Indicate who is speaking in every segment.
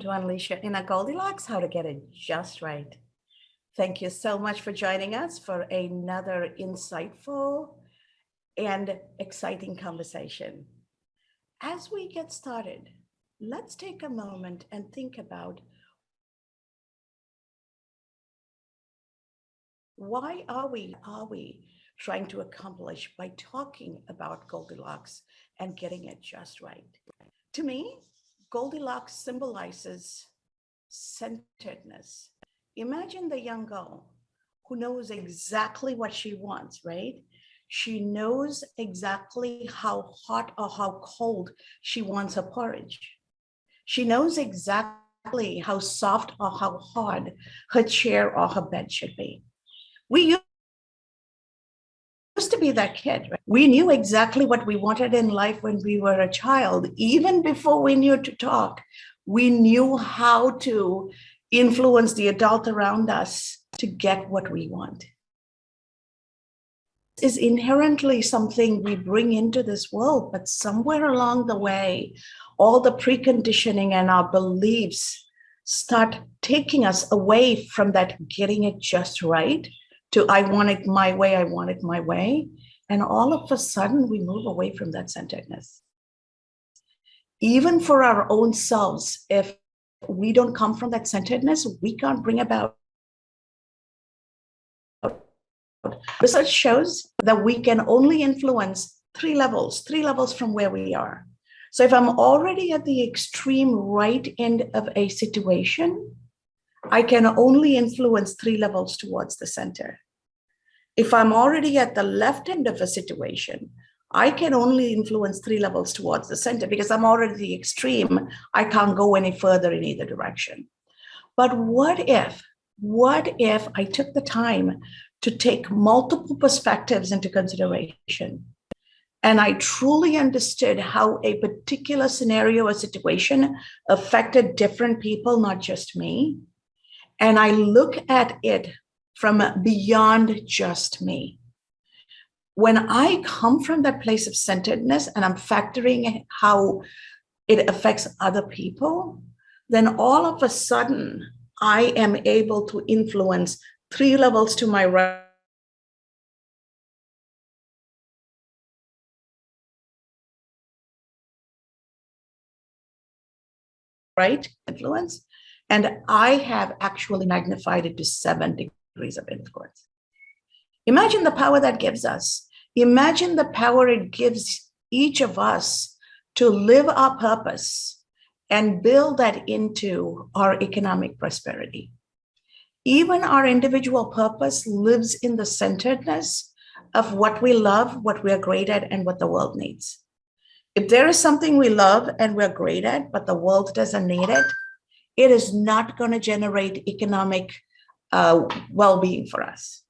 Speaker 1: to unleash your inner Goldilocks, how to get it just right. Thank you so much for joining us for another insightful and exciting conversation. As we get started, let's take a moment and think about why are we trying to accomplish by talking about Goldilocks and getting it just right? To me, Goldilocks symbolizes centeredness. Imagine the young girl who knows exactly what she wants, right? She knows exactly how hot or how cold she wants her porridge. She knows exactly how soft or how hard her chair or her bed should be. We used to be that kid, right? We knew exactly what we wanted in life when we were a child. Even before we knew to talk, we knew how to influence the adult around us to get what we want. Is inherently something we bring into this world, but somewhere along the way, all the preconditioning and our beliefs start taking us away from that getting it just right to I want it my way, I want it my way. And all of a sudden, we move away from that centeredness. Even for our own selves, if we don't come from that centeredness, we can't bring about. Research shows that we can only influence three levels from where we are. So if I'm already at the extreme right end of a situation, I can only influence three levels towards the center. If I'm already at the left end of a situation, I can only influence three levels towards the center because I'm already at the extreme. I can't go any further in either direction. But what if I took the time to take multiple perspectives into consideration and I truly understood how a particular scenario or situation affected different people, not just me, and I look at it from beyond just me. When I come from that place of centeredness and I'm factoring how it affects other people, then all of a sudden I am able to influence three levels to my right influence, and I have actually magnified it to 7 degrees of influence. Imagine the power that gives us. Imagine the power it gives each of us to live our purpose and build that into our economic prosperity. Even our individual purpose lives in the centeredness of what we love, what we're great at, and what the world needs. If there is something we love and we're great at, but the world doesn't need it, it is not going to generate economic well-being for us.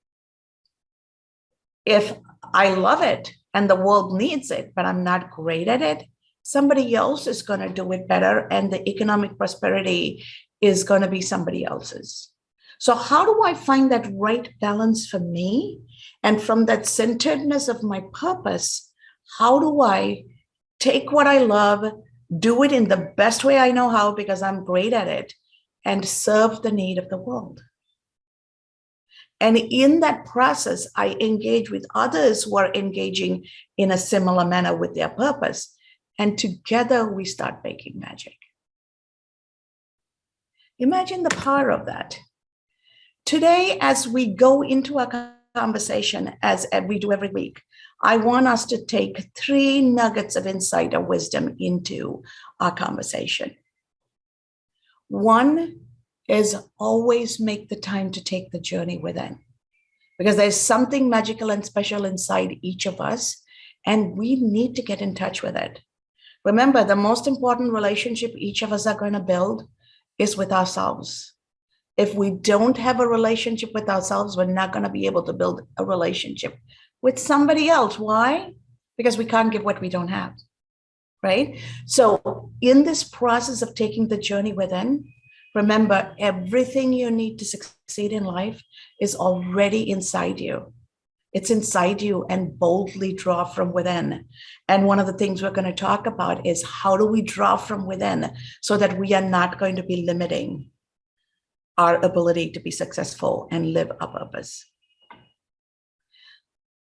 Speaker 1: If I love it and the world needs it, but I'm not great at it, somebody else is going to do it better, and the economic prosperity is going to be somebody else's. So how do I find that right balance for me? And from that centeredness of my purpose, how do I take what I love, do it in the best way I know how because I'm great at it, and serve the need of the world? And in that process, I engage with others who are engaging in a similar manner with their purpose. And together we start making magic. Imagine the power of that. Today, as we go into our conversation, as we do every week, I want us to take 3 nuggets of insight or wisdom into our conversation. One is always make the time to take the journey within, because there's something magical and special inside each of us, and we need to get in touch with it. Remember, the most important relationship each of us are going to build is with ourselves. If we don't have a relationship with ourselves, we're not going to be able to build a relationship with somebody else. Why? Because we can't give what we don't have, right? So in this process of taking the journey within, remember, everything you need to succeed in life is already inside you. It's inside you, and boldly draw from within. And one of the things we're going to talk about is how do we draw from within so that we are not going to be limiting our ability to be successful and live our purpose.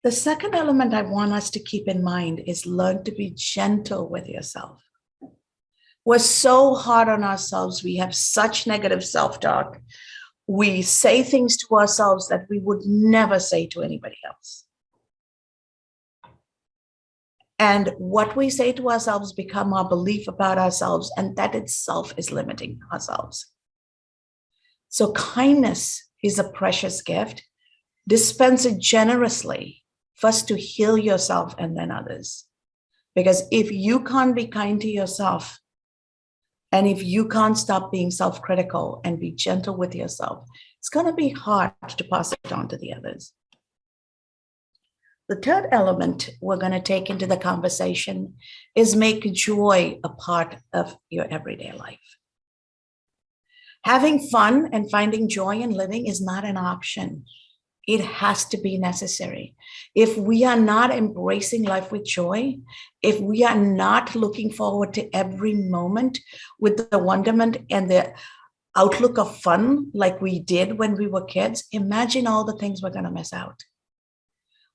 Speaker 1: The second element I want us to keep in mind is learn to be gentle with yourself. We're so hard on ourselves. We have such negative self-talk. We say things to ourselves that we would never say to anybody else. And what we say to ourselves become our belief about ourselves, and that itself is limiting ourselves. So kindness is a precious gift. Dispense it generously, first to heal yourself and then others. Because if you can't be kind to yourself, and if you can't stop being self-critical and be gentle with yourself, it's going to be hard to pass it on to the others. The third element we're going to take into the conversation is make joy a part of your everyday life. Having fun and finding joy in living is not an option. It has to be necessary. If we are not embracing life with joy, if we are not looking forward to every moment with the wonderment and the outlook of fun like we did when we were kids, imagine all the things we're going to miss out.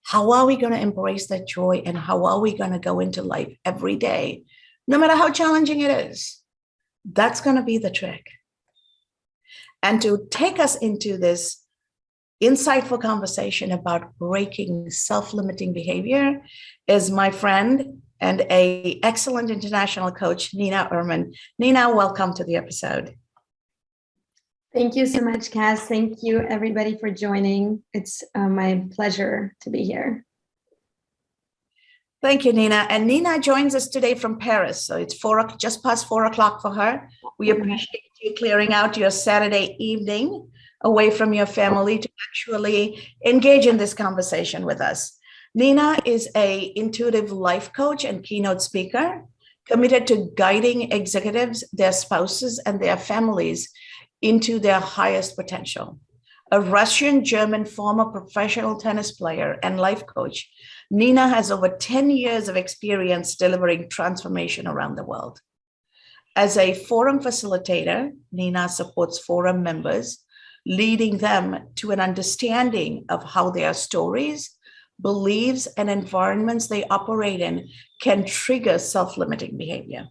Speaker 1: How are we going to embrace that joy, and how are we going to go into life every day, no matter how challenging it is? That's going to be the trick. And to take us into this insightful conversation about breaking self-limiting behavior is my friend and an excellent international coach, Nina Irman. Nina, welcome to the episode.
Speaker 2: Thank you so much, Cass. Thank you, everybody, for joining. It's my pleasure to be here.
Speaker 1: Thank you, Nina. And Nina joins us today from Paris. So it's just past 4 o'clock for her. We appreciate you clearing out your Saturday evening away from your family to actually engage in this conversation with us. Nina is an intuitive life coach and keynote speaker committed to guiding executives, their spouses, and their families into their highest potential. A Russian-German former professional tennis player and life coach, Nina has over 10 years of experience delivering transformation around the world. As a forum facilitator, Nina supports forum members, leading them to an understanding of how their stories, beliefs, and environments they operate in can trigger self-limiting behavior.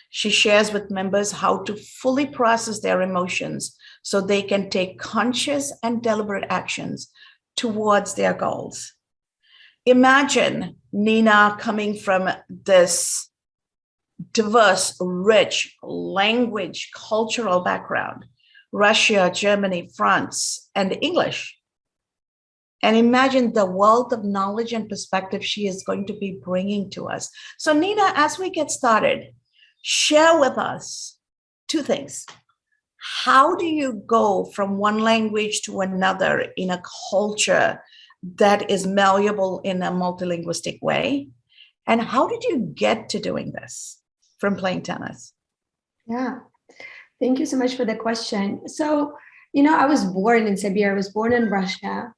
Speaker 1: She shares with members how to fully process their emotions so they can take conscious and deliberate actions towards their goals. Imagine Nina coming from this diverse, rich language, cultural background, Russia, Germany, France, and English. And imagine the wealth of knowledge and perspective she is going to be bringing to us. So Nina, as we get started, share with us two things. How do you go from one language to another in a culture that is malleable in a multilingualistic way? And how did you get to doing this from playing tennis?
Speaker 2: Yeah, thank you so much for the question. So, I was born in Siberia. I was born in Russia.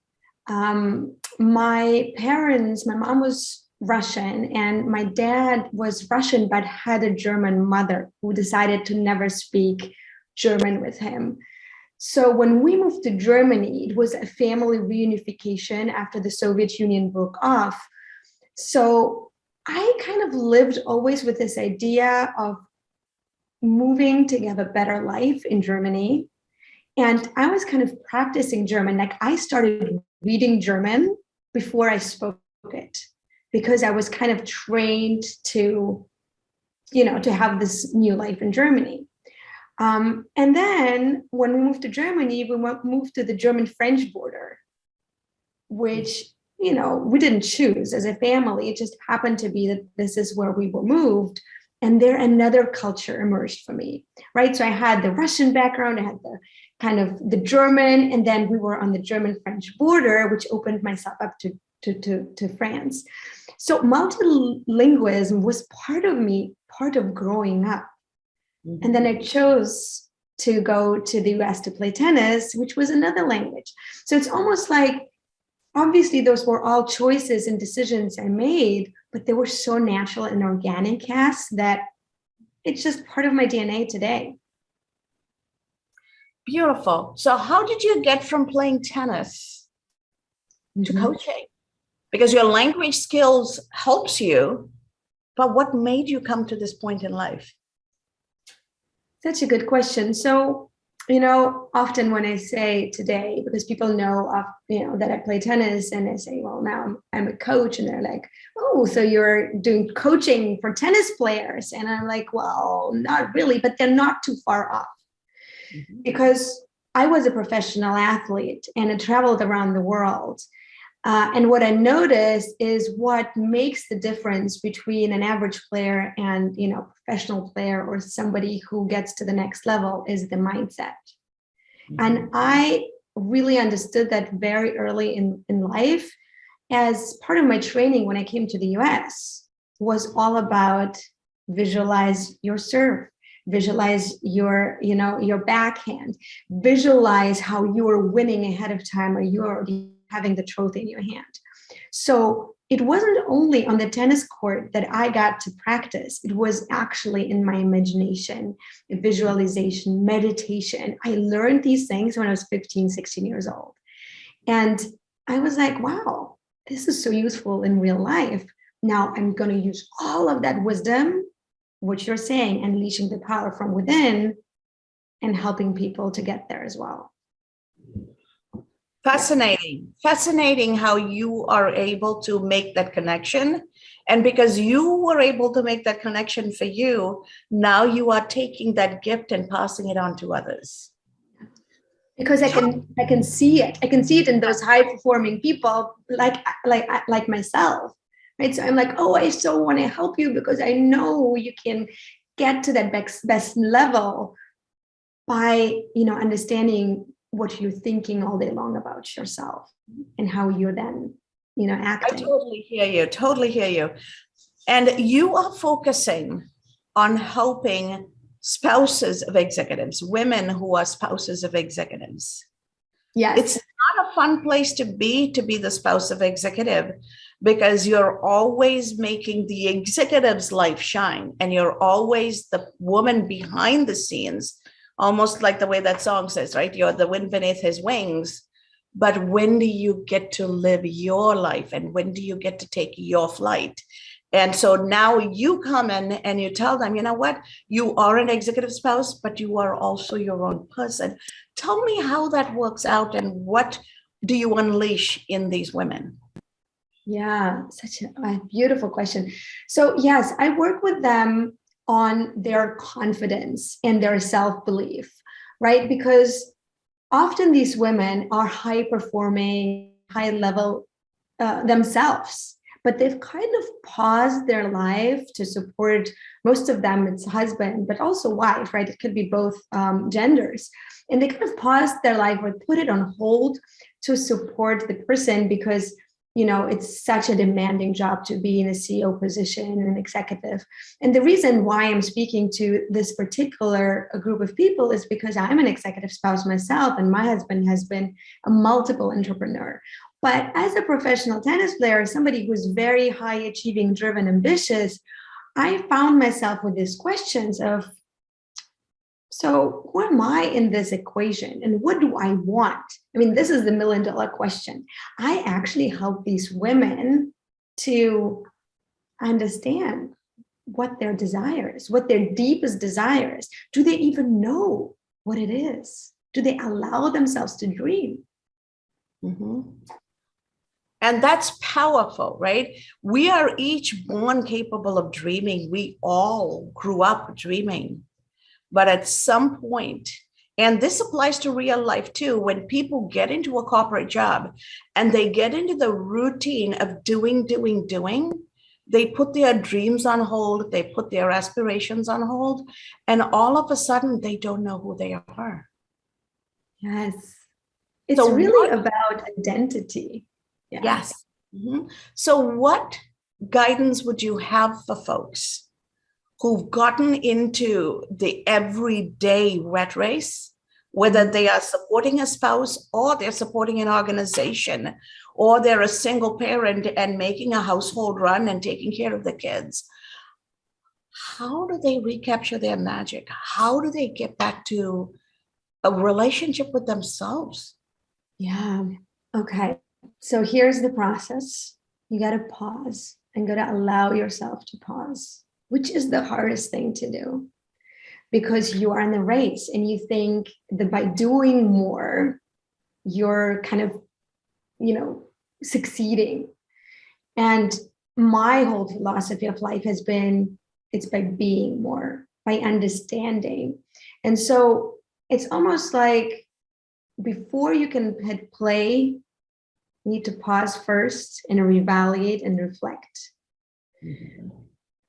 Speaker 2: My mom was Russian and my dad was Russian, but had a German mother who decided to never speak German with him. So when we moved to Germany, it was a family reunification after the Soviet Union broke off. So I kind of lived always with this idea of moving to have a better life in Germany. And I was kind of practicing German. Like I started reading German before I spoke it, because I was kind of trained to, to have this new life in Germany. And then when we moved to Germany, we moved to the German-French border, which, we didn't choose as a family. It just happened to be that this is where we were moved. And there another culture emerged for me, right? So I had the Russian background, I had the kind of the German, and then we were on the German-French border, which opened myself up to France. So multilingualism was part of me, part of growing up. Mm-hmm. And then I chose to go to the US to play tennis, which was another language. So it's almost like obviously those were all choices and decisions I made, but they were so natural and organic, Cass, that it's just part of my DNA today.
Speaker 1: Beautiful. So how did you get from playing tennis to coaching? Because your language skills helps you, but what made you come to this point in life?
Speaker 2: Such a good question. So, often when I say today, because people know that I play tennis, and I say, well, now I'm a coach, and they're like, oh, so you're doing coaching for tennis players. And I'm like, well, not really, but they're not too far off. Because I was a professional athlete and I traveled around the world. And what I noticed is what makes the difference between an average player and, professional player or somebody who gets to the next level is the mindset. And I really understood that very early in life. As part of my training when I came to the US was all about visualize your serve, visualize your backhand, visualize how you are winning ahead of time, or you're already having the trophy in your hand. So it wasn't only on the tennis court that I got to practice. It was actually in my imagination, visualization, meditation. I learned these things when I was 15, 16 years old. And I was like, wow, this is so useful in real life. Now I'm going to use all of that wisdom, what you're saying, unleashing the power from within and helping people to get there as well.
Speaker 1: Fascinating how you are able to make that connection. And because you were able to make that connection for you, now you are taking that gift and passing it on to others.
Speaker 2: Because I can see it. I can see it in those high performing people like myself. Right. So I'm like, oh, I so want to help you because I know you can get to that best level by, understanding what you're thinking all day long about yourself and how you're then, acting.
Speaker 1: I totally hear you. And you are focusing on helping spouses of executives, women who are spouses of executives.
Speaker 2: Yes.
Speaker 1: It's not a fun place to be the spouse of executive, because you're always making the executive's life shine, and you're always the woman behind the scenes, almost like the way that song says, right? You're the wind beneath his wings. But when do you get to live your life, and when do you get to take your flight? And so now you come in and you tell them, you know what, you are an executive spouse, but you are also your own person. Tell me how that works out, and what do you unleash in these women?
Speaker 2: Yeah, such a beautiful question. So yes, I work with them on their confidence and their self-belief, right? Because often these women are high performing, high level themselves, but they've kind of paused their life to support, most of them it's husband, but also wife, right? It could be both genders. And they kind of paused their life or put it on hold to support the person because, it's such a demanding job to be in a CEO position, an executive. And the reason why I'm speaking to this particular group of people is because I'm an executive spouse myself, and my husband has been a multiple entrepreneur. But as a professional tennis player, somebody who's very high achieving, driven, ambitious, I found myself with these questions of, so who am I in this equation, and what do I want? I mean, this is the $1 million question. I actually help these women to understand what their desires, what their deepest desires. Do they even know what it is? Do they allow themselves to dream?
Speaker 1: Mm-hmm. And that's powerful, right? We are each born capable of dreaming. We all grew up dreaming. But at some point, and this applies to real life too, when people get into a corporate job and they get into the routine of doing, they put their dreams on hold, they put their aspirations on hold, and all of a sudden they don't know who they are.
Speaker 2: Yes. It's really about identity. Yeah.
Speaker 1: Yes. Mm-hmm. So what guidance would you have for folks who've gotten into the everyday rat race, whether they are supporting a spouse or they're supporting an organization, or they're a single parent and making a household run and taking care of the kids. How do they recapture their magic? How do they get back to a relationship with themselves?
Speaker 2: Yeah. Okay. So here's the process. You got to pause and got to allow yourself to pause, which is the hardest thing to do, because you are in the race and you think that by doing more, you're kind of, succeeding. And my whole philosophy of life has been, it's by being more, by understanding. And so it's almost like before you can hit play, you need to pause first and reevaluate and reflect. Mm-hmm.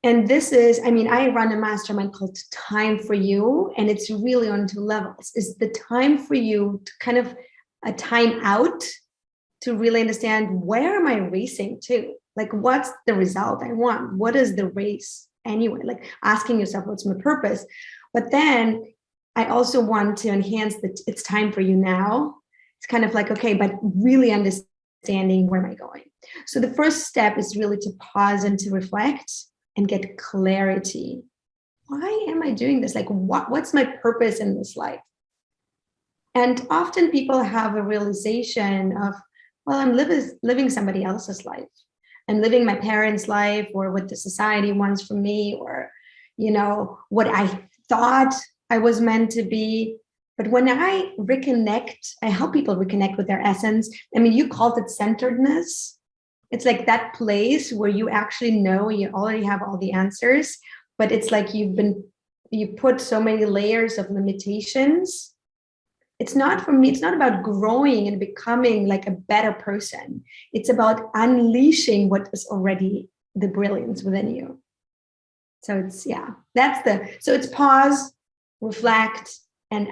Speaker 2: And this is, I run a mastermind called Time for You, and it's really on 2 levels. It's the time for you to kind of a time out to really understand, where am I racing to? Like, what's the result I want? What is the race anyway? Like asking yourself, what's my purpose? But then I also want to enhance that it's time for you now. It's kind of like, okay, but really understanding, where am I going? So the first step is really to pause and to reflect and get clarity. Why am I doing this? Like, what's my purpose in this life? And often people have a realization of, well, I'm living somebody else's life. I'm living my parents' life, or what the society wants from me, or, what I thought I was meant to be. But when I help people reconnect with their essence. You called it centeredness. It's like that place where you actually know you already have all the answers, but it's like you put so many layers of limitations. It's not, for me, it's not about growing and becoming like a better person. It's about unleashing what is already the brilliance within you. So it's, so it's pause, reflect, and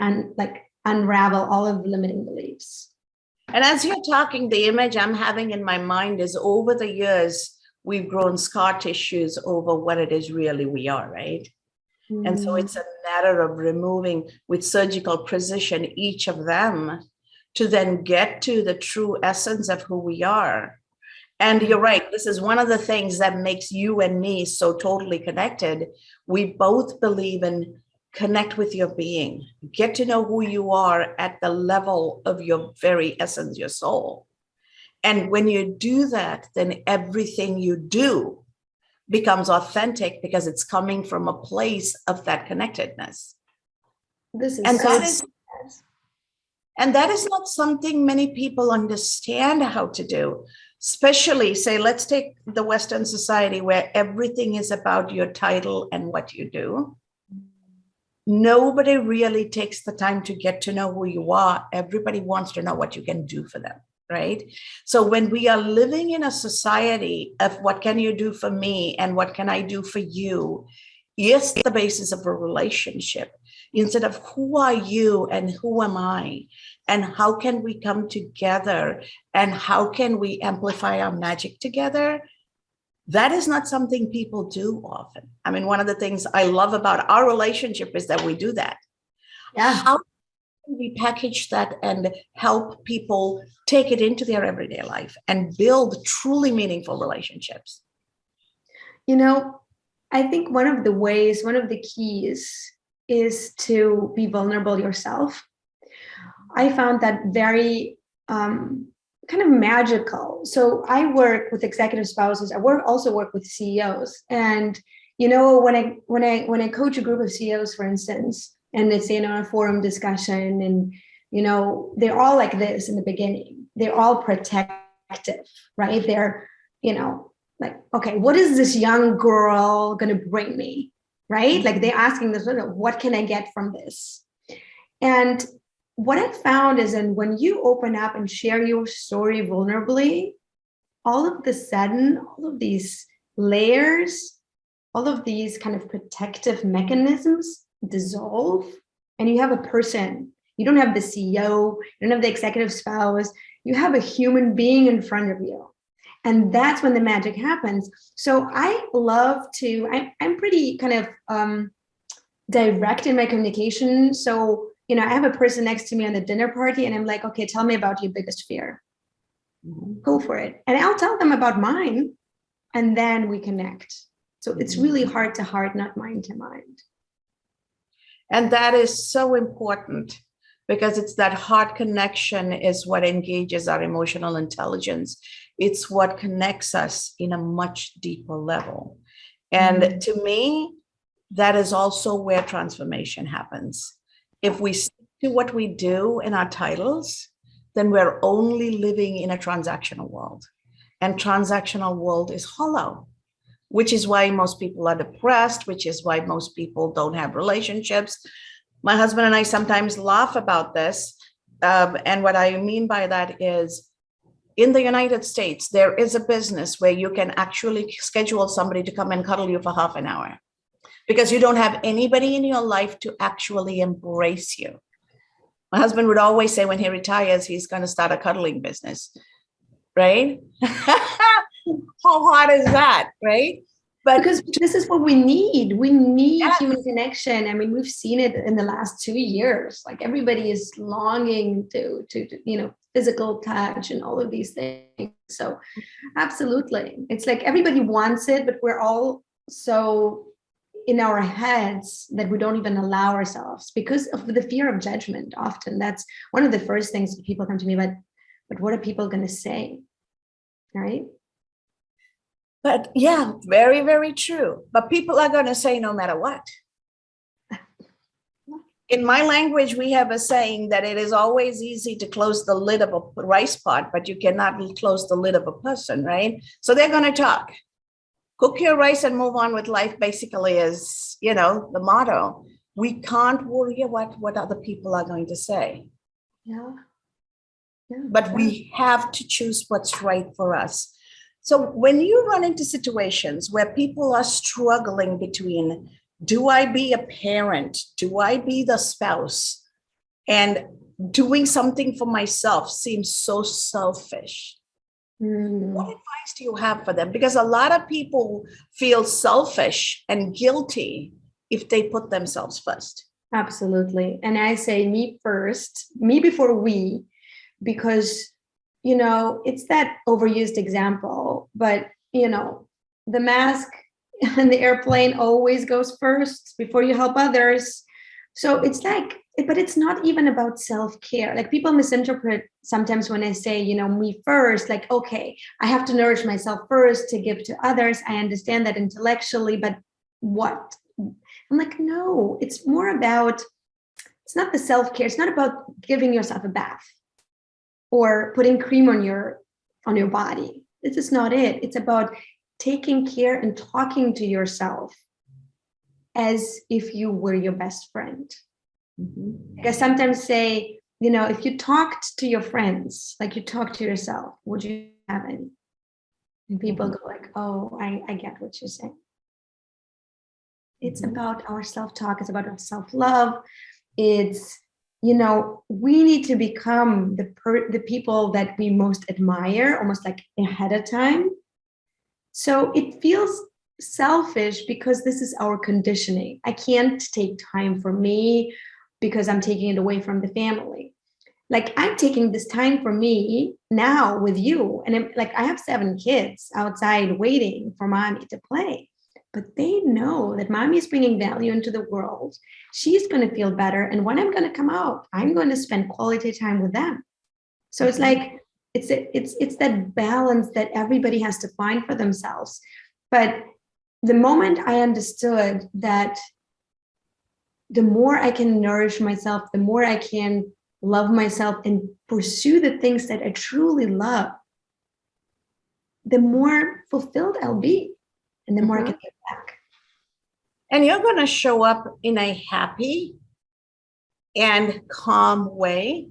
Speaker 2: unravel all of the limiting beliefs.
Speaker 1: And as you're talking, the image I'm having in my mind is, over the years, we've grown scar tissues over what it is really we are, right? Mm. And so it's a matter of removing with surgical precision each of them to then get to the true essence of who we are. And you're right, this is one of the things that makes you and me so totally connected. We both believe in connect with your being, get to know who you are at the level of your very essence, your soul. And when you do that, then everything you do becomes authentic, because it's coming from a place of that connectedness. And that is not something many people understand how to do. Especially, say, let's take the Western society, where everything is about your title and what you do. Nobody really takes the time to get to know who you are. Everybody wants to know what you can do for them, right? So when we are living in a society of what can you do for me and what can I do for you, it's the basis of a relationship, instead of who are you and who am I, and how can we come together and how can we amplify our magic together. That is not something people do often. One of the things I love about our relationship is that we do that. Yeah. How can we package that and help people take it into their everyday life and build truly meaningful relationships?
Speaker 2: I think one of the keys is to be vulnerable yourself. I found that very kind of magical. So I work with executive spouses. I also work with CEOs. And when I coach a group of CEOs, for instance, and it's a forum discussion, and they're all like this in the beginning. They're all protective, right? They're like, okay, what is this young girl going to bring me, right? Like they're asking this, what can I get from this? And what I found is, and when you open up and share your story vulnerably, all of the sudden, all of these layers, all of these kind of protective mechanisms dissolve, and you have a person. You don't have the CEO, you don't have the executive spouse, you have a human being in front of you. And that's when the magic happens. So I love to, I'm pretty kind of direct in my communication. So, I have a person next to me on the dinner party and I'm like, okay, tell me about your biggest fear. Go for it. And I'll tell them about mine and then we connect. So it's really heart to heart, not mind to mind.
Speaker 1: And that is so important because it's that heart connection is what engages our emotional intelligence. It's what connects us in a much deeper level. And to me, that is also where transformation happens. If we stick to what we do in our titles, then we're only living in a transactional world. And transactional world is hollow, which is why most people are depressed, which is why most people don't have relationships. My husband and I sometimes laugh about this. And what I mean by that is, in the United States, there is a business where you can actually schedule somebody to come and cuddle you for half an hour because you don't have anybody in your life to actually embrace you. My husband would always say when he retires, he's going to start a cuddling business, right? How hard is that, right? But
Speaker 2: because this is what we need. We need human connection. I mean, we've seen it in the last 2 years. Like everybody is longing to physical touch and all of these things. So absolutely. It's like everybody wants it, but we're all so in our heads that we don't even allow ourselves because of the fear of judgment. Often that's one of the first things people come to me, but what are people going to say? Right?
Speaker 1: But yeah, very, very true. But people are going to say no matter what. In my language, we have a saying that it is always easy to close the lid of a rice pot, but you cannot close the lid of a person, right? So they're going to talk. Cook your rice and move on with life, basically, is, the motto. We can't worry about what other people are going to say.
Speaker 2: Yeah.
Speaker 1: But we have to choose what's right for us. So when you run into situations where people are struggling between, do I be a parent? Do I be the spouse? And doing something for myself seems so selfish. What advice do you have for them? Because a lot of people feel selfish and guilty if they put themselves first.
Speaker 2: Absolutely. And I say me first, me before we, because it's that overused example, but the mask and the airplane always goes first before you help others. So it's like, but it's not even about self-care. Like people misinterpret sometimes when I say, me first, like, okay, I have to nourish myself first to give to others. I understand that intellectually, but what? I'm like, no, it's more about, it's not the self-care. It's not about giving yourself a bath or putting cream on your body. This is not it. It's about taking care and talking to yourself as if you were your best friend. Like I sometimes say, if you talked to your friends, like you talk to yourself, would you have any? And people go like, oh, I get what you're saying. It's about our self-talk. It's about our self-love. It's, we need to become the people that we most admire, almost like ahead of time. So it feels selfish because this is our conditioning. I can't take time for me because I'm taking it away from the family. Like I'm taking this time for me now with you. And I have 7 kids outside waiting for mommy to play. But they know that mommy is bringing value into the world. She's going to feel better. And when I'm going to come out, I'm going to spend quality time with them. So it's like, it's that balance that everybody has to find for themselves. But the moment I understood that the more I can nourish myself, the more I can love myself and pursue the things that I truly love, the more fulfilled I'll be. And the more I can give back.
Speaker 1: And you're going to show up in a happy and calm way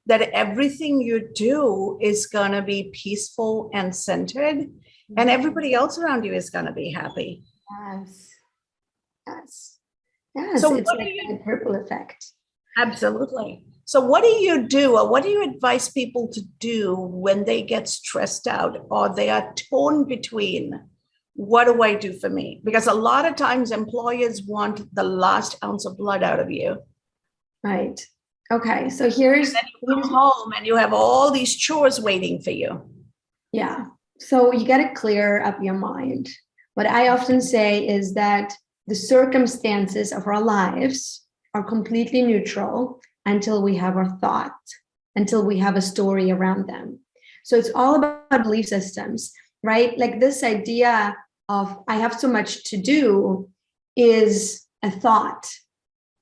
Speaker 1: that everything you do is going to be peaceful and centered. And everybody else around you is going to be happy.
Speaker 2: Yes.
Speaker 1: So
Speaker 2: it's like a ripple effect.
Speaker 1: Absolutely. So what do you do, or what do you advise people to do when they get stressed out or they are torn between, what do I do for me? Because a lot of times employers want the last ounce of blood out of you.
Speaker 2: Right. Okay, so here's
Speaker 1: You come home and you have all these chores waiting for you.
Speaker 2: yeah. So you got to clear up your mind. What I often say is that the circumstances of our lives are completely neutral until we have our thoughts, until we have a story around them. So it's all about belief systems, right? Like this idea of I have so much to do is a thought.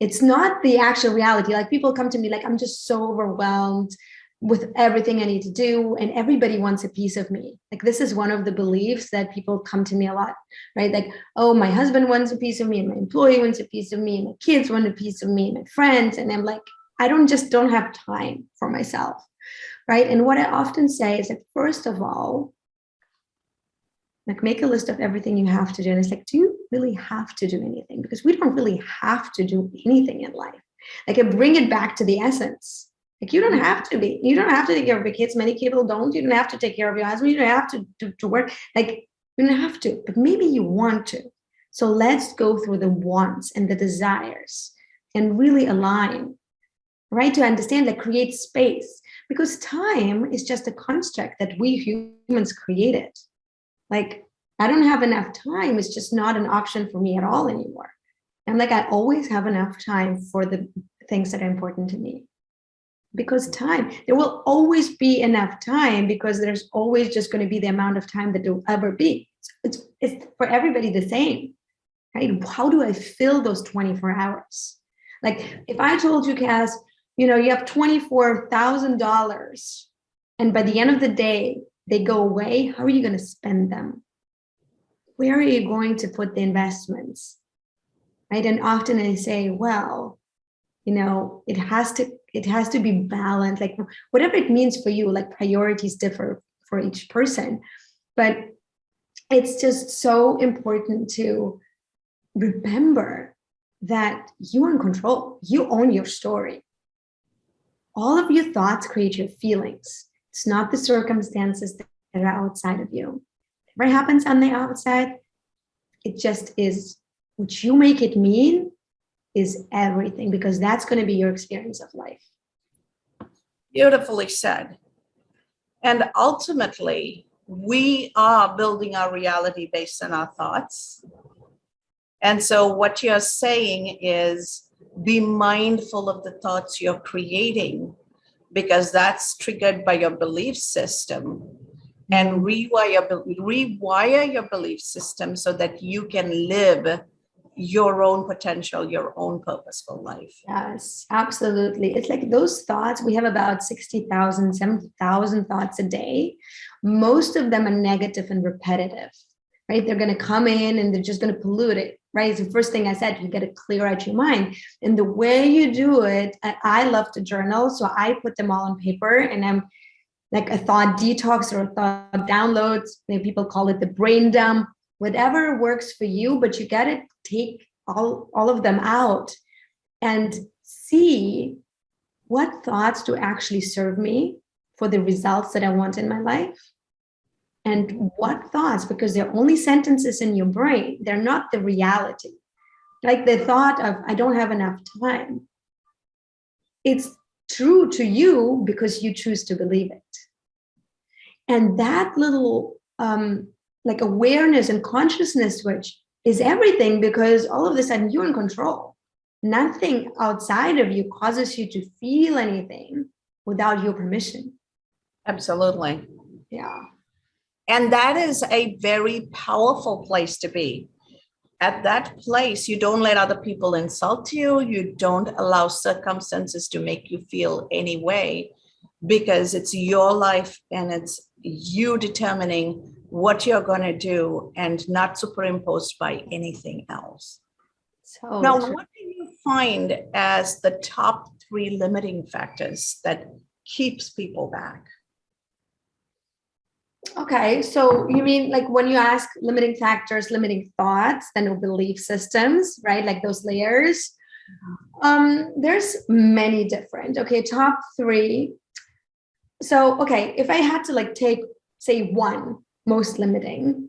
Speaker 2: It's not the actual reality. Like people come to me like, I'm just so overwhelmed with everything I need to do, and everybody wants a piece of me. Like this is one of the beliefs that people come to me a lot, right? Like, oh, my husband wants a piece of me, and my employee wants a piece of me, and my kids want a piece of me, and my friends. And I'm like, I don't have time for myself, right? And what I often say is that first of all, like make a list of everything you have to do. And it's like, do you really have to do anything? Because we don't really have to do anything in life. Like I bring it back to the essence. Like you don't have to take care of your kids. Many people don't. You don't have to take care of your husband. You don't have to work. Like you don't have to, but maybe you want to. So let's go through the wants and the desires and really align, right? To understand, like create space, because time is just a construct that we humans created. Like, I don't have enough time. It's just not an option for me at all anymore. I'm like, I always have enough time for the things that are important to me. Because there will always be enough time, because there's always just going to be the amount of time that there will ever be. It's for everybody the same, right? How do I fill those 24 hours? Like if I told you, Cass, you have $24,000 and by the end of the day, they go away, how are you going to spend them? Where are you going to put the investments? Right? And often I say, well, it has to be balanced, like whatever it means for you, like priorities differ for each person. But it's just so important to remember that you're in control. You own your story. All of your thoughts create your feelings. It's not the circumstances that are outside of you. Whatever happens on the outside, it just is. What you make it mean is everything, because that's going to be your experience of life.
Speaker 1: Beautifully said. And ultimately, we are building our reality based on our thoughts. And so what you're saying is be mindful of the thoughts you're creating, because that's triggered by your belief system, and rewire your belief system so that you can live your own potential, your own purposeful life.
Speaker 2: Yes, absolutely. It's like those thoughts, we have about 60,000, 70,000 thoughts a day. Most of them are negative and repetitive, right? They're going to come in and they're just going to pollute it, right? It's the first thing I said, you got to clear out your mind. And the way you do it, I love to journal. So I put them all on paper, and I'm like a thought detox or a thought downloads. Maybe people call it the brain dump, whatever works for you, but you got to take all of them out and see what thoughts do actually serve me for the results that I want in my life. And what thoughts, because they're only sentences in your brain, they're not the reality. Like the thought of, I don't have enough time. It's true to you because you choose to believe it. And that little like awareness and consciousness switch is everything, because all of a sudden you're in control. Nothing outside of you causes you to feel anything without your permission.
Speaker 1: Absolutely.
Speaker 2: Yeah.
Speaker 1: And that is a very powerful place to be. At that place, you don't let other people insult you. You don't allow circumstances to make you feel any way, because it's your life and it's you determining what you're going to do, and not superimposed by anything else.
Speaker 2: So
Speaker 1: now, what do you find as the top 3 limiting factors that keeps people back?
Speaker 2: Okay, so you mean like when you ask limiting factors, limiting thoughts, then belief systems, right? Like those layers. There's many different. Okay, top 3. So, okay, if I had to like take, say, one most limiting,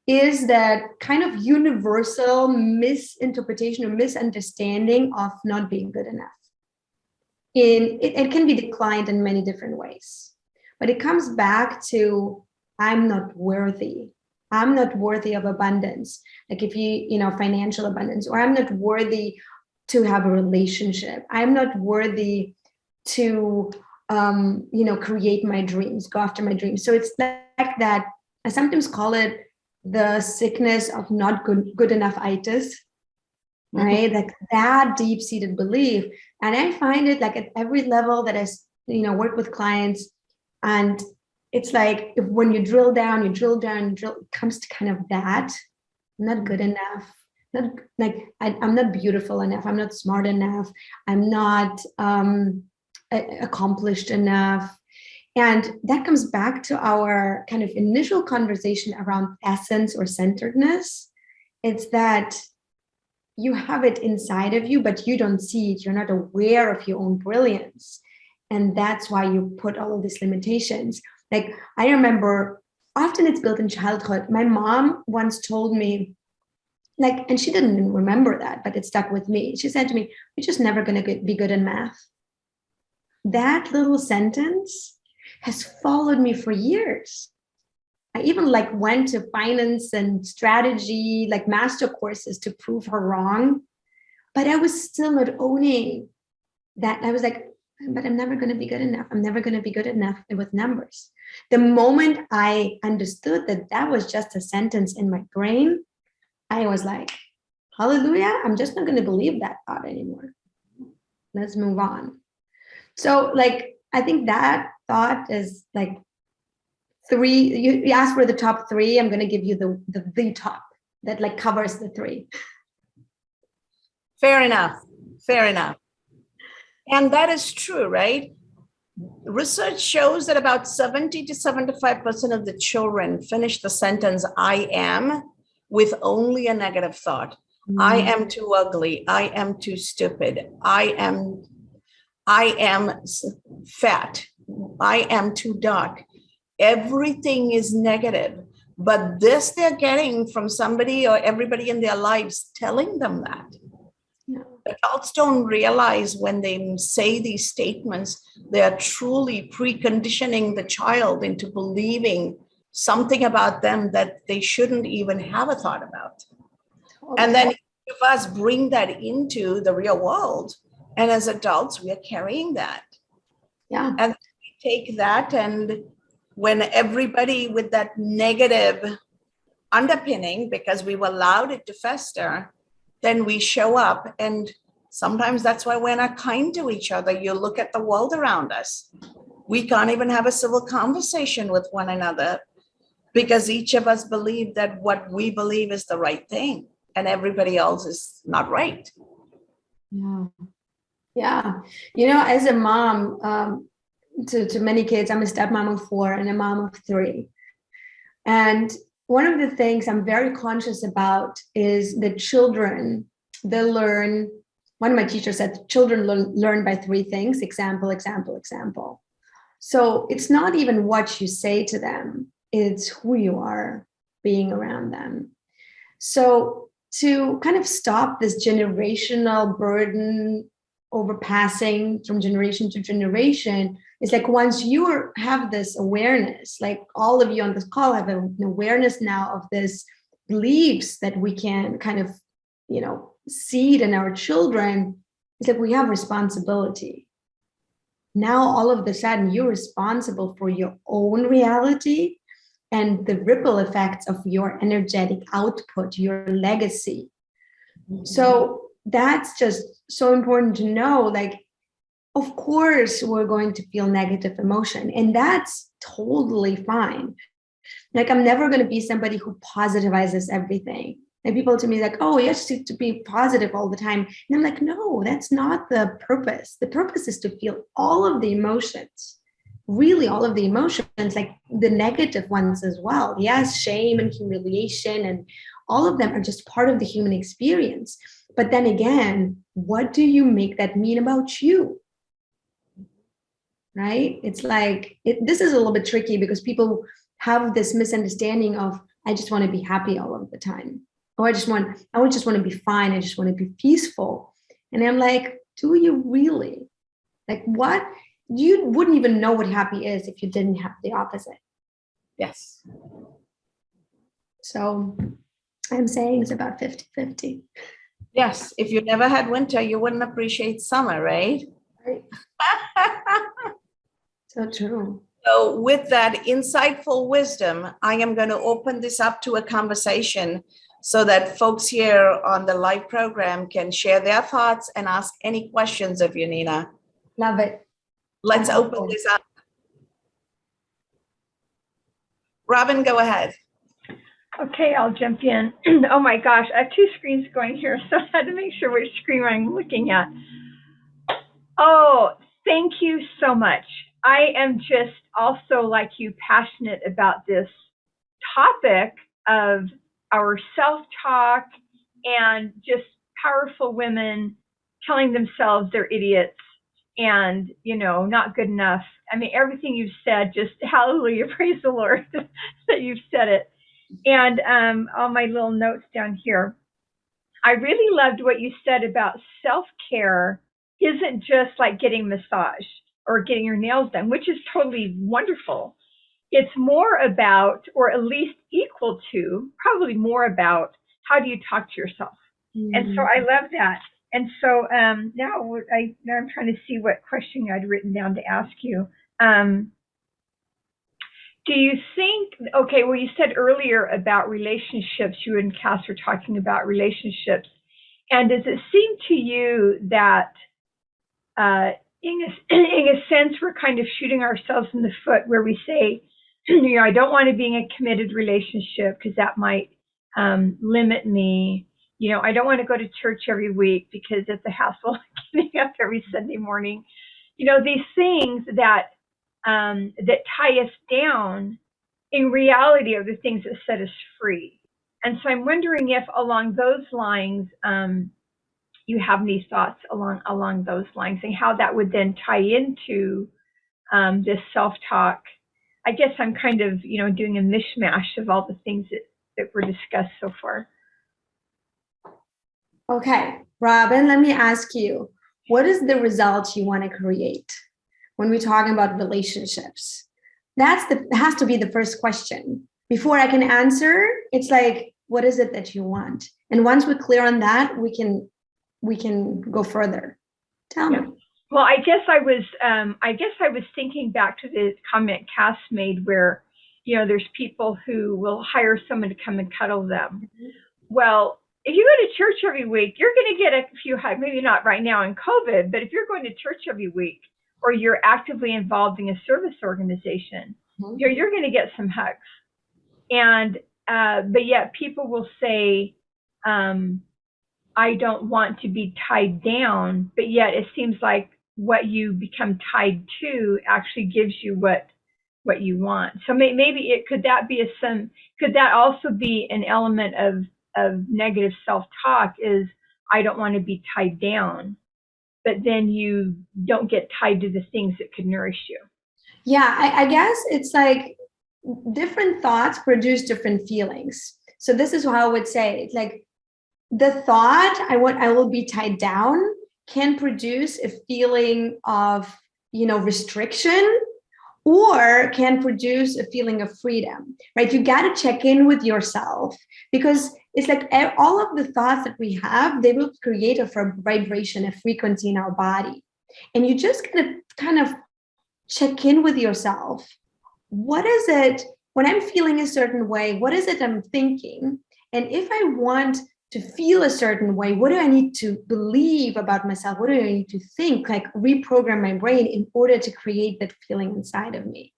Speaker 2: is that kind of universal misinterpretation or misunderstanding of not being good enough. it can be declined in many different ways, but it comes back to, I'm not worthy. I'm not worthy of abundance. Like if financial abundance, or I'm not worthy to have a relationship. I'm not worthy to, create my dreams, go after my dreams. So it's like that. I sometimes call it the sickness of not good enough-itis, right? Like that deep-seated belief. And I find it like at every level that I, work with clients, and it's like when you drill down, it comes to kind of that, I'm not good enough. Not like I'm not beautiful enough. I'm not smart enough. I'm not accomplished enough. And that comes back to our kind of initial conversation around essence or centeredness. It's that you have it inside of you, but you don't see it. You're not aware of your own brilliance. And that's why you put all of these limitations. Like I remember, often it's built in childhood. My mom once told me, and she didn't remember that, but it stuck with me. She said to me, "You're just never going to be good in math." That little sentence has followed me for years. I even went to finance and strategy, master courses to prove her wrong, but I was still not owning that. I was like, but I'm never going to be good enough. I'm never going to be good enough with numbers. The moment I understood that that was just a sentence in my brain, I was like, hallelujah, I'm just not going to believe that thought anymore. Let's move on. So I think that thought is three. You asked for the top three. I'm going to give you the top that covers the three.
Speaker 1: Fair enough. And that is true, right? Research shows that about 70 to 75% of the children finish the sentence, I am, with only a negative thought. I am too ugly. I am too stupid. I am fat. I am too dark. Everything is negative. But this they're getting from somebody or everybody in their lives telling them that. No. Adults don't realize when they say these statements, they are truly preconditioning the child into believing something about them that they shouldn't even have a thought about. Okay. And then if us bring that into the real world, and as adults, we are carrying that.
Speaker 2: Yeah.
Speaker 1: And we take that, and when everybody with that negative underpinning, because we've allowed it to fester, then we show up. And sometimes that's why we're not kind to each other. You look at the world around us. We can't even have a civil conversation with one another because each of us believe that what we believe is the right thing and everybody else is not right.
Speaker 2: Yeah. Yeah. As a mom to many kids, I'm a stepmom of 4 and a mom of 3. And one of the things I'm very conscious about is that children, they learn, one of my teachers said, children learn by 3 things, example, example, example. So it's not even what you say to them, it's who you are being around them. So to kind of stop this generational burden overpassing from generation to generation, it's once you have this awareness, all of you on this call have an awareness now of this beliefs that we can kind of, seed in our children, it's we have responsibility. Now, all of a sudden, you're responsible for your own reality and the ripple effects of your energetic output, your legacy. Mm-hmm. So that's just so important to know. Of course, we're going to feel negative emotion, and that's totally fine. I'm never going to be somebody who positivizes everything. And people to me oh, you have to be positive all the time. And I'm no, that's not the purpose. The purpose is to feel all of the emotions, really all of the emotions, the negative ones as well. Yes, shame and humiliation and all of them are just part of the human experience. But then again, what do you make that mean about you? Right? It's this is a little bit tricky because people have this misunderstanding of, I just want to be happy all of the time. Or I just want to be fine. I just want to be peaceful. And I'm do you really? Like what? You wouldn't even know what happy is if you didn't have the opposite.
Speaker 1: Yes.
Speaker 2: So I'm saying it's about 50-50.
Speaker 1: Yes. If you never had winter, you wouldn't appreciate summer, right?
Speaker 2: Right. So true.
Speaker 1: So with that insightful wisdom, I am going to open this up to a conversation so that folks here on the live program can share their thoughts and ask any questions of you, Nina.
Speaker 2: Love it.
Speaker 1: Let's open this up. Robin, go ahead.
Speaker 3: Okay, I'll jump in. Oh my gosh, I have two screens going here, so I had to make sure which screen I'm looking at. Oh, thank you so much. I am just also, like you, passionate about this topic of our self-talk and just powerful women telling themselves they're idiots and, you know, not good enough. I mean, everything you've said, just hallelujah, praise the Lord that you've said it. And all my little notes down here. I really loved what you said about self-care isn't just like getting massage or getting your nails done, which is totally wonderful. It's more about, or at least equal to, probably more about how do you talk to yourself. And so I love that. And so now I'm trying to see what question I'd written down to ask you. Do you think, okay, well, you said earlier about relationships, you and Cass were talking about relationships. And does it seem to you that in a sense, we're kind of shooting ourselves in the foot where we say, you know, I don't want to be in a committed relationship because that might limit me. You know, I don't want to go to church every week because it's a hassle getting up every Sunday morning. You know, these things that that tie us down in reality are the things that set us free. And so I'm wondering if along those lines, you have any thoughts along those lines and how that would then tie into this self-talk. I guess I'm kind of, you know, doing a mishmash of all the things that were discussed so far.
Speaker 2: Okay, Robin, let me ask you, what is the result you want to create when we're talking about relationships? That has to be the first question. Before I can answer, it's like, what is it that you want? And once we're clear on that, we can go further. Tell me.
Speaker 3: Well, I guess I was thinking back to the comment Cass made where, you know, there's people who will hire someone to come and cuddle them. Mm-hmm. Well, if you go to church every week, you're going to get a few hugs, maybe not right now in COVID, but if you're going to church every week or you're actively involved in a service organization, mm-hmm. you're going to get some hugs. And, but yet people will say, I don't want to be tied down, but yet it seems like what you become tied to actually gives you what you want. So maybe could that also be an element of negative self-talk is I don't want to be tied down, but then you don't get tied to the things that could nourish you.
Speaker 2: Yeah, I guess it's like different thoughts produce different feelings. So this is how I would say it. Like the thought I will be tied down can produce a feeling of, you know, restriction, or can produce a feeling of freedom, right? You got to check in with yourself because it's like all of the thoughts that we have, they will create a vibration, a frequency in our body. And you just got to kind of check in with yourself. What is it when I'm feeling a certain way? What is it I'm thinking? And if I want to feel a certain way, what do I need to believe about myself? What do I need to think? Like reprogram my brain in order to create that feeling inside of me.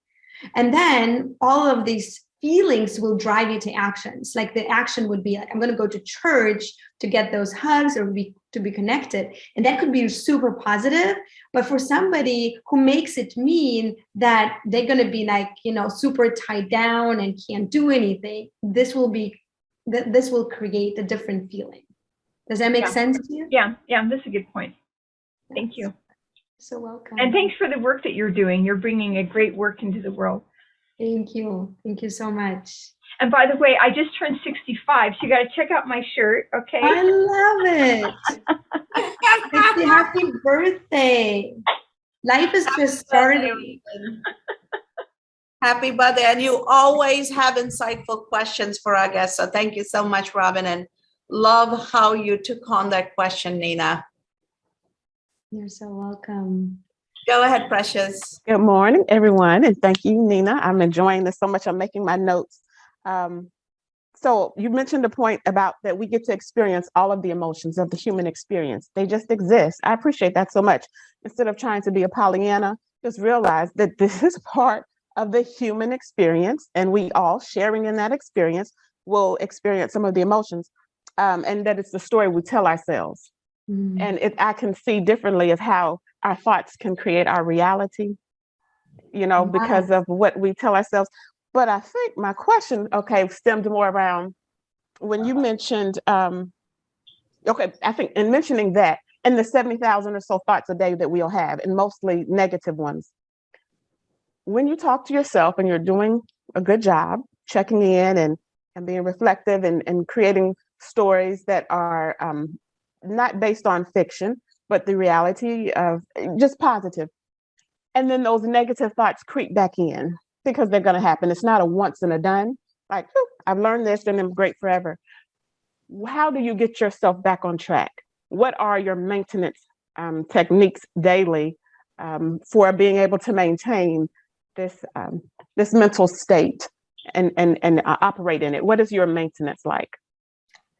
Speaker 2: And then all of these feelings will drive you to actions. Like the action would be like, I'm going to go to church to get those hugs or to be connected. And that could be super positive. But for somebody who makes it mean that they're going to be like, you know, super tied down and can't do anything, this will create a different feeling. Does that make sense to you?
Speaker 3: Yeah, that's a good point. Thank you.
Speaker 2: So welcome.
Speaker 3: And thanks for the work that you're doing. You're bringing a great work into the world.
Speaker 2: Thank you. Thank you so much.
Speaker 3: And by the way, I just turned 65, so you got to check out my shirt, okay?
Speaker 2: I love it. Happy birthday. Life is just starting.
Speaker 1: Happy birthday. And you always have insightful questions for our guests. So thank you so much, Robin. And love how you took on that question, Nina.
Speaker 2: You're so welcome.
Speaker 1: Go ahead, Precious.
Speaker 4: Good morning, everyone, and thank you, Nina. I'm enjoying this so much. I'm making my notes. So you mentioned the point about that we get to experience all of the emotions of the human experience. They just exist. I appreciate that so much. Instead of trying to be a Pollyanna, just realize that this is part of the human experience, and we all sharing in that experience will experience some of the emotions, and that it's the story we tell ourselves. And I can see differently of how our thoughts can create our reality, because of what we tell ourselves. But I think my question, stemmed more around when you mentioned, I think in mentioning that and the 70,000 or so thoughts a day that we'll have, and mostly negative ones. When you talk to yourself and you're doing a good job checking in and being reflective and creating stories that are not based on fiction, but the reality of just positive. And then those negative thoughts creep back in because they're going to happen. It's not a once and a done, like, I've learned this and I'm great forever. How do you get yourself back on track? What are your maintenance techniques daily for being able to maintain this mental state and operate in it? What is your maintenance like?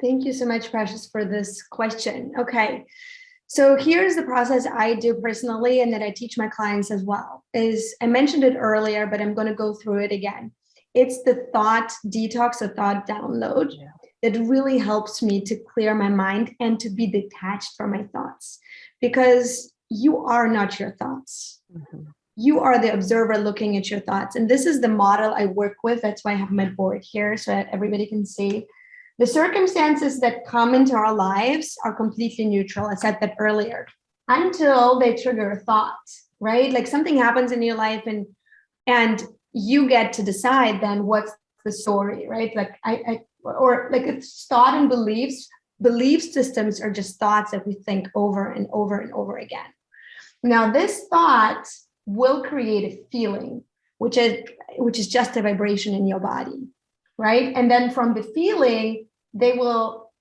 Speaker 2: Thank you so much, Precious, for this question. Okay, so here's the process I do personally and that I teach my clients as well. I mentioned it earlier, but I'm going to go through it again. It's the thought detox or thought download that really helps me to clear my mind and to be detached from my thoughts, because you are not your thoughts. Mm-hmm. You are the observer looking at your thoughts. And this is the model I work with. That's why I have my board here so that everybody can see. The circumstances that come into our lives are completely neutral. I said that earlier, until they trigger a thought, right? Like something happens in your life and you get to decide then what's the story, right? Like or like it's thought and beliefs. Belief systems are just thoughts that we think over and over and over again. Now, this thought will create a feeling, which is just a vibration in your body, right? And then from the feeling, they will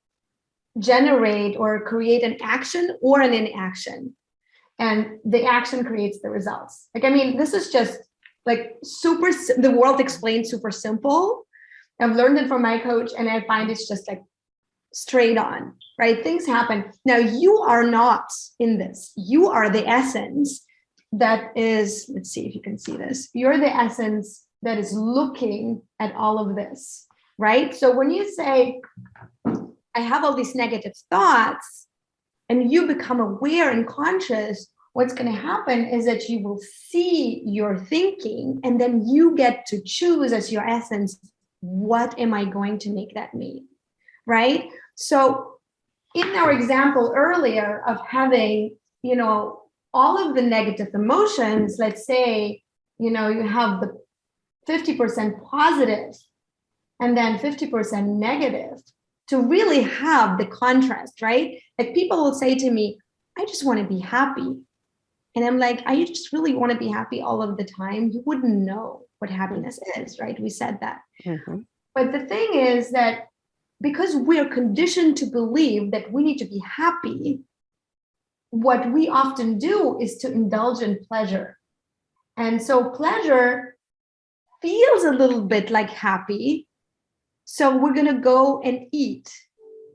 Speaker 2: generate or create an action or an inaction. And the action creates the results. Like, I mean, this is just like the world explained super simple. I've learned it from my coach and I find it's just like straight on, right? Things happen. Now, you are not in this. You are the essence that is, let's see if you can see this. You're the essence that is looking at all of this, right? So when you say, I have all these negative thoughts, and you become aware and conscious, what's going to happen is that you will see your thinking, and then you get to choose as your essence, what am I going to make that mean, right? So in our example earlier of having, all of the negative emotions, let's say, you have the 50% positive and then 50% negative, to really have the contrast, right? Like people will say to me, I just want to be happy. And I'm like, I just really want to be happy all of the time. You wouldn't know what happiness is, right? We said that. Mm-hmm. But the thing is that because we're conditioned to believe that we need to be happy, what we often do is to indulge in pleasure. And so pleasure feels a little bit like happy. So we're going to go and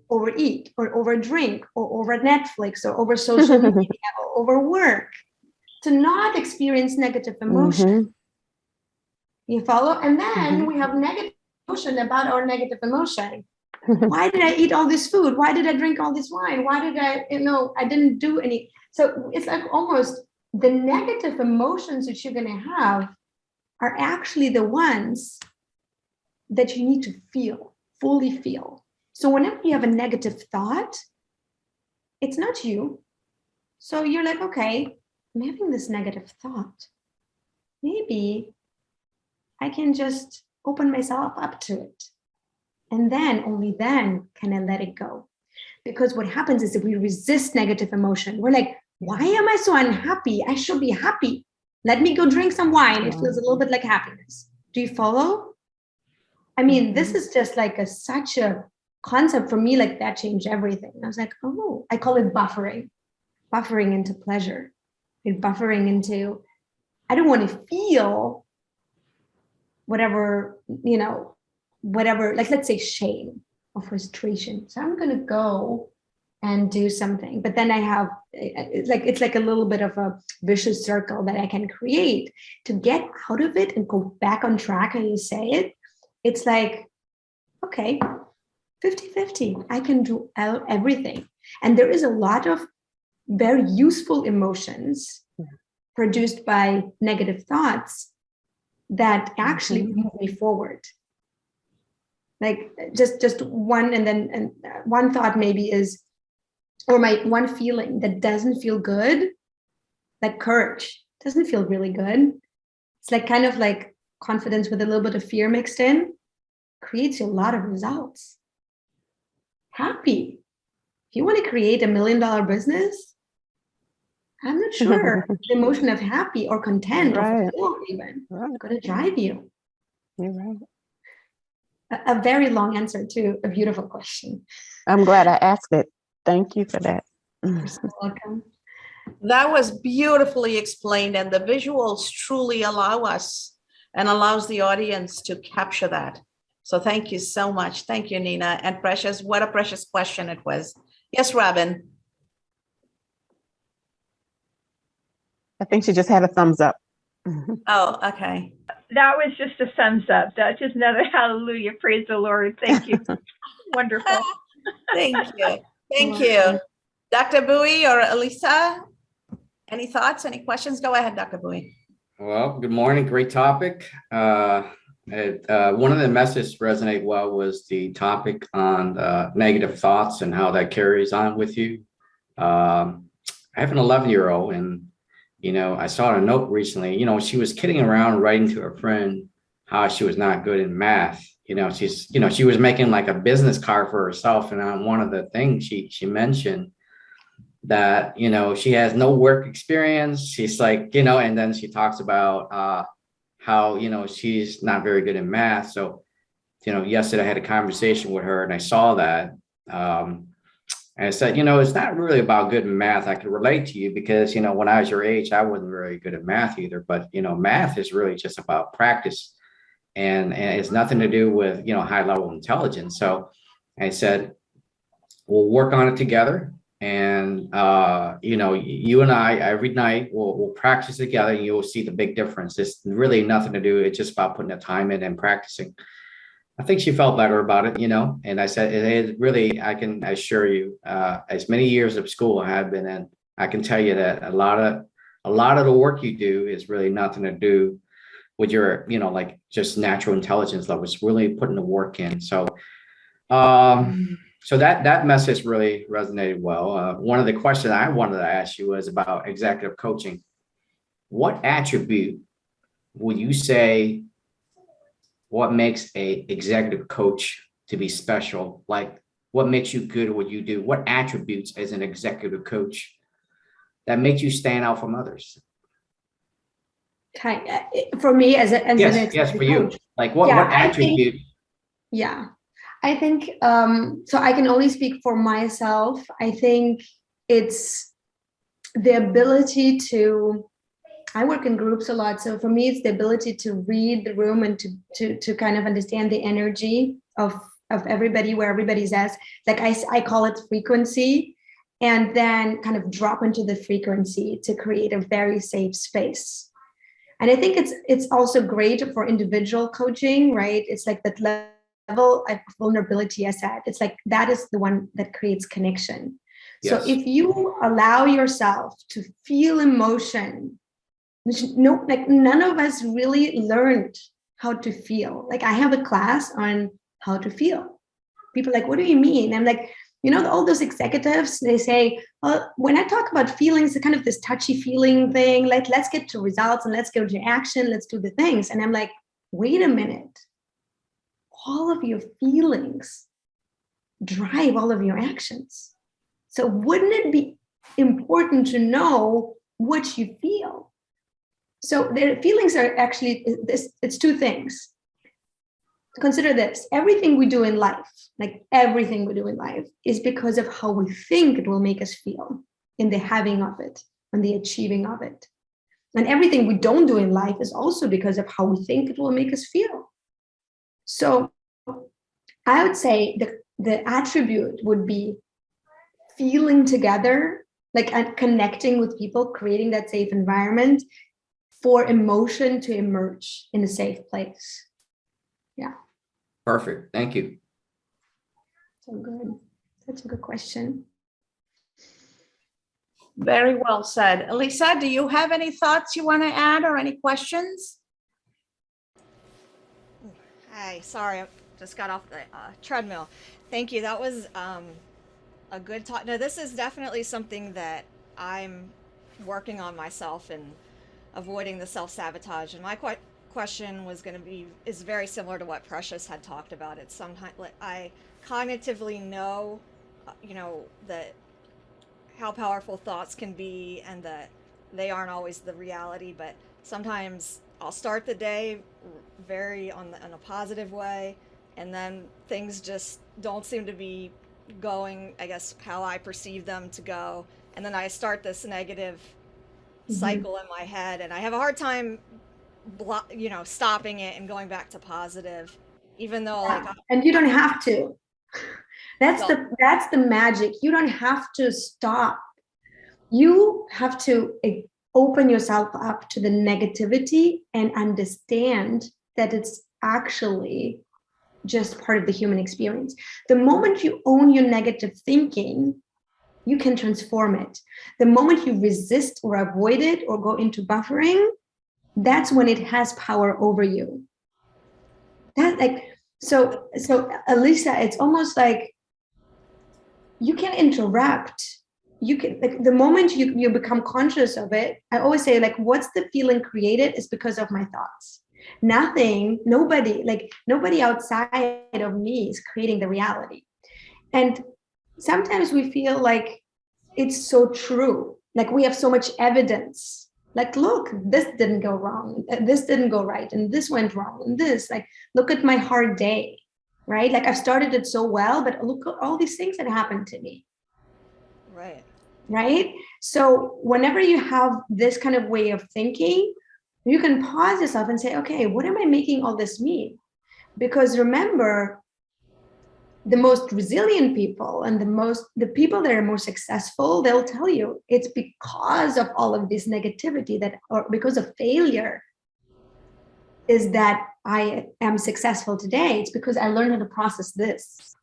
Speaker 2: overeat, or overdrink, or over Netflix, or over social media, or over work, to not experience negative emotion. Mm-hmm. You follow? And then we have negative emotion about our negative emotion. Why did I eat all this food? Why did I drink all this wine? Why did I didn't do any. So it's like almost the negative emotions that you're going to have are actually the ones that you need to feel, fully feel. So whenever you have a negative thought, it's not you. So you're like, okay, I'm having this negative thought. Maybe I can just open myself up to it. And then, only then, can I let it go. Because what happens is that we resist negative emotion. We're like, why am I so unhappy? I should be happy. Let me go drink some wine. It feels a little bit like happiness. Do you follow? I mean, this is just like such a concept for me, like that changed everything. I was like, oh, I call it buffering into pleasure, and buffering into, I don't want to feel whatever, whatever, like let's say shame or frustration. So I'm going to go and do something. But then I have, it's like a little bit of a vicious circle that I can create to get out of it and go back on track, how you say it. It's like, okay, 50-50. I can do everything. And there is a lot of very useful emotions produced by negative thoughts that actually move me forward. Like just one, and one thought maybe is, or my one feeling that doesn't feel good, like courage doesn't feel really good. It's like kind of like confidence with a little bit of fear mixed in, creates you a lot of results. Happy. If you want to create $1 million business, I'm not sure the emotion of happy or content or fulfilled even going to drive you.
Speaker 4: You're right.
Speaker 2: A very long answer to a beautiful question.
Speaker 4: I'm glad I asked it. Thank you for that.
Speaker 2: You're so welcome.
Speaker 1: That was beautifully explained, and the visuals truly allow us and allows the audience to capture that. So thank you so much. Thank you, Nina. And Precious, what a precious question it was. Yes, Robin.
Speaker 4: I think she just had a thumbs up.
Speaker 1: Oh, okay.
Speaker 3: That was just a thumbs up. That's just another hallelujah. Praise the Lord. Thank you. Wonderful.
Speaker 1: Thank you. Thank you. Dr. Bowie or Elisa, any thoughts, any questions? Go ahead, Dr. Bowie.
Speaker 5: Well, good morning. Great topic. One of the messages resonate well was the topic on negative thoughts and how that carries on with you. I have an 11-year-old, and I saw a note recently. She was kidding around, writing to her friend how she was not good in math. She was making like a business card for herself, and on one of the things she mentioned that she has no work experience. She's like, and then she talks about how she's not very good in math. So yesterday I had a conversation with her, and I saw that, and I said, it's not really about good in math. I can relate to you because when I was your age, I wasn't very good at math either. But math is really just about practice, and it's nothing to do with high level intelligence. So I said, we'll work on it together. And, you and I, every night, we'll practice together, and you'll see the big difference. It's really nothing to do. It's just about putting the time in and practicing. I think she felt better about it, and I said, it really, I can assure you, as many years of school I have been in, I can tell you that a lot of the work you do is really nothing to do with your, like just natural intelligence level. It's really putting the work in. So, so that message really resonated well. One of the questions I wanted to ask you was about executive coaching. What attribute would you say what makes a executive coach to be special? Like, what makes you good at what you do? What attributes as an executive coach that makes you stand out from others?
Speaker 2: For me, as an
Speaker 5: yes, for you. Like, what attribute?
Speaker 2: I think, so I can only speak for myself. I think it's the ability to, I work in groups a lot. So for me, it's the ability to read the room and to kind of understand the energy of everybody, where everybody's at. Like I call it frequency, and then kind of drop into the frequency to create a very safe space. And I think it's also great for individual coaching, right? It's like that level of vulnerability I said. It's like that is the one that creates connection. Yes. So if you allow yourself to feel emotion, like none of us really learned how to feel. Like I have a class on how to feel. People are like, what do you mean? I'm like, all those executives, they say, well, when I talk about feelings, it's kind of this touchy feeling thing, like let's get to results and let's go to action, let's do the things. And I'm like, wait a minute. All of your feelings drive all of your actions. So wouldn't it be important to know what you feel. So their feelings are actually, it's two things. Consider this, everything we do in life, like everything we do in life, is because of how we think it will make us feel in the having of it, and the achieving of it. And everything we don't do in life is also because of how we think it will make us feel. So I would say the attribute would be feeling together, like connecting with people, creating that safe environment for emotion to emerge in a safe place. Yeah.
Speaker 5: Perfect. Thank you.
Speaker 2: So good. That's a good question.
Speaker 1: Very well said. Elisa, do you have any thoughts you want to add or any questions?
Speaker 6: Hi, sorry, I just got off the treadmill. Thank you. That was a good talk. No, this is definitely something that I'm working on myself and avoiding the self-sabotage. And my question was going to be, is very similar to what Precious had talked about. It's sometimes I cognitively know, that how powerful thoughts can be and that they aren't always the reality, but sometimes I'll start the day very in a positive way, and then things just don't seem to be going, I guess, how I perceive them to go. And then I start this negative cycle in my head, and I have a hard time, stopping it and going back to positive, even though
Speaker 2: and you don't have to. That's the magic. You don't have to stop. You have to open yourself up to the negativity and understand that it's actually just part of the human experience. The moment you own your negative thinking, you can transform it. The moment you resist or avoid it or go into buffering, that's when it has power over you. So Elisa, it's almost like you can interrupt. You can, like, the moment you become conscious of it, I always say, like, what's the feeling created is because of my thoughts. Nobody outside of me is creating the reality. And sometimes we feel like it's so true. Like we have so much evidence. Like, look, this didn't go wrong. This didn't go right. And this went wrong. And this, like, look at my hard day, right? Like I've started it so well, but look at all these things that happened to me. Right? So whenever you have this kind of way of thinking, you can pause yourself and say, okay, what am I making all this mean? Because remember, the most resilient people and the people that are more successful, they'll tell you it's because of all of this negativity or because of failure is that I am successful today. It's because I learned how to process this.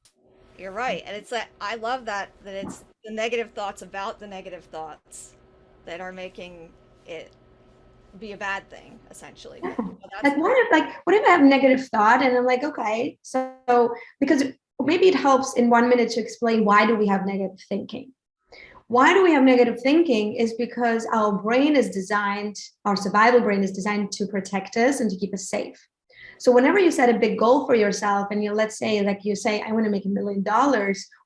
Speaker 6: You're right. And it's that I love that it's the negative thoughts about the negative thoughts that are making it be a bad thing, essentially.
Speaker 2: Yeah. What if I have a negative thought and I'm like, okay, so because maybe it helps in 1 minute to explain why do we have negative thinking. Why do we have negative thinking is because our survival brain is designed to protect us and to keep us safe. So whenever you set a big goal for yourself and let's say, I want to make $1 million,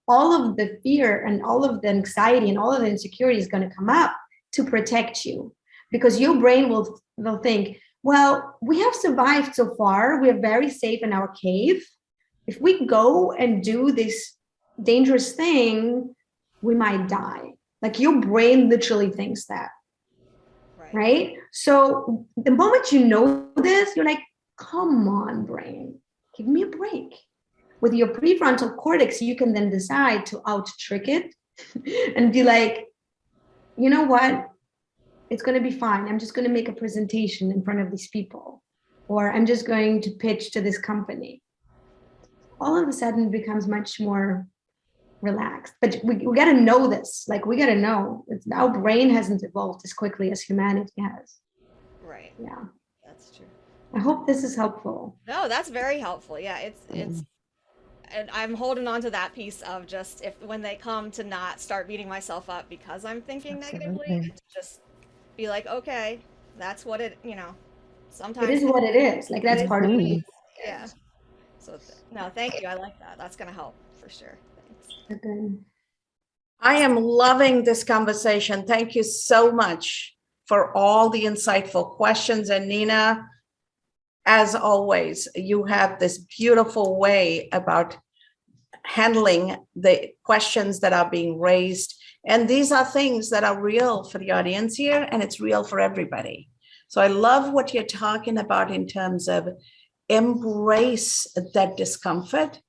Speaker 2: all of the fear and all of the anxiety and all of the insecurity is going to come up to protect you, because your brain will think, well, we have survived so far. We are very safe in our cave. If we go and do this dangerous thing, we might die. Like your brain literally thinks that, right? So the moment you know this, you're like, come on, brain, give me a break. With your prefrontal cortex, you can then decide to out-trick it and be like, you know what? It's going to be fine. I'm just going to make a presentation in front of these people, or I'm just going to pitch to this company. All of a sudden it becomes much more relaxed. But we got to know this. Like, we got to know our brain hasn't evolved as quickly as humanity has.
Speaker 6: Right.
Speaker 2: Yeah.
Speaker 6: That's true.
Speaker 2: I hope this is helpful.
Speaker 6: No, that's very helpful. Yeah, it's and I'm holding on to that piece of just when they come to not start beating myself up because I'm thinking negatively, and to just be like, okay, that's what sometimes
Speaker 2: it is what it is. Like, that's part of it.
Speaker 6: Yeah. So no, thank you. I like that. That's going to help for sure. Thanks.
Speaker 2: Okay.
Speaker 1: I am loving this conversation. Thank you so much for all the insightful questions. And Nina, as always, you have this beautiful way about handling the questions that are being raised. And these are things that are real for the audience here, and it's real for everybody. So I love what you're talking about in terms of embrace that discomfort,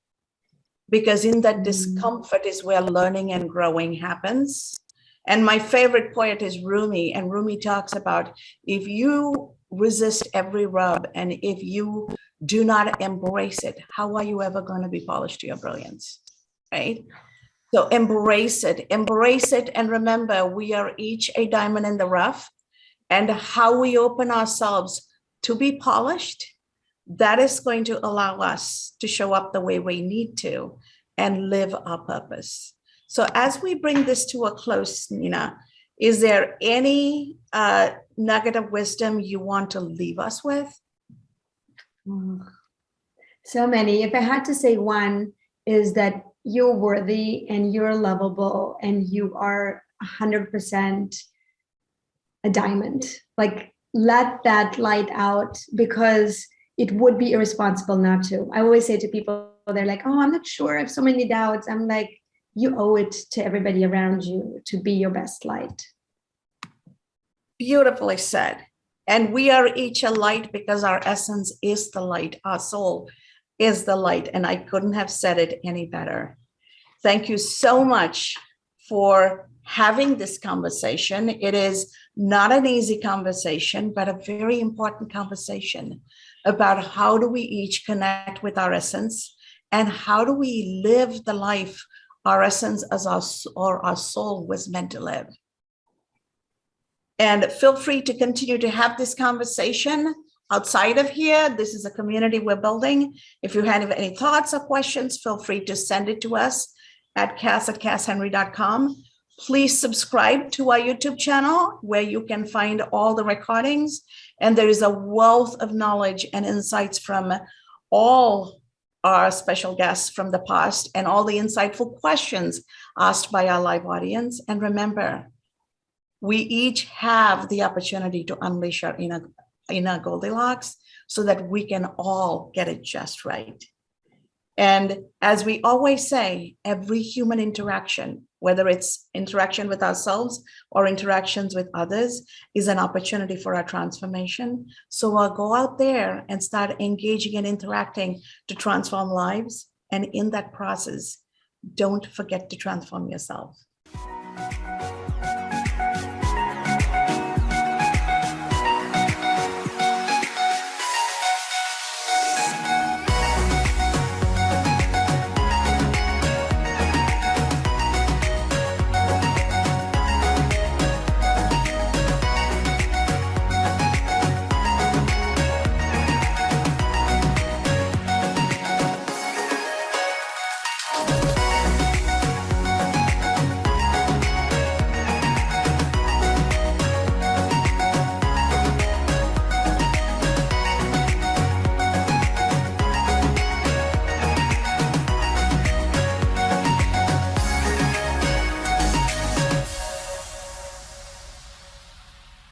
Speaker 1: because in that discomfort is where learning and growing happens. And my favorite poet is Rumi, and Rumi talks about if you resist every rub and if you do not embrace it, how are you ever going to be polished to your brilliance, right? So embrace it, and remember, we are each a diamond in the rough, and how we open ourselves to be polished, that is going to allow us to show up the way we need to and live our purpose. So as we bring this to a close, Nina, is there any nugget of wisdom you want to leave us with?
Speaker 2: So many. If I had to say one, is that you're worthy and you're lovable and you are 100% a diamond. Like, let that light out, because it would be irresponsible not to. I always say to people, they're like, oh, I'm not sure, I have so many doubts. I'm like, you owe it to everybody around you to be your best light.
Speaker 1: Beautifully said. And we are each a light because our essence is the light. Our soul is the light. And I couldn't have said it any better. Thank you so much for having this conversation. It is not an easy conversation, but a very important conversation about how do we each connect with our essence and how do we live the life our essence as our soul was meant to live. And feel free to continue to have this conversation outside of here. This is a community we're building. If you have any thoughts or questions, feel free to send it to us at cass@casshenry.com. Please subscribe to our YouTube channel where you can find all the recordings. And there is a wealth of knowledge and insights from all our special guests from the past and all the insightful questions asked by our live audience. And remember, we each have the opportunity to unleash our inner Goldilocks so that we can all get it just right. And as we always say, every human interaction, whether it's interaction with ourselves or interactions with others, is an opportunity for our transformation. So I'll go out there and start engaging and interacting to transform lives. And in that process, don't forget to transform yourself.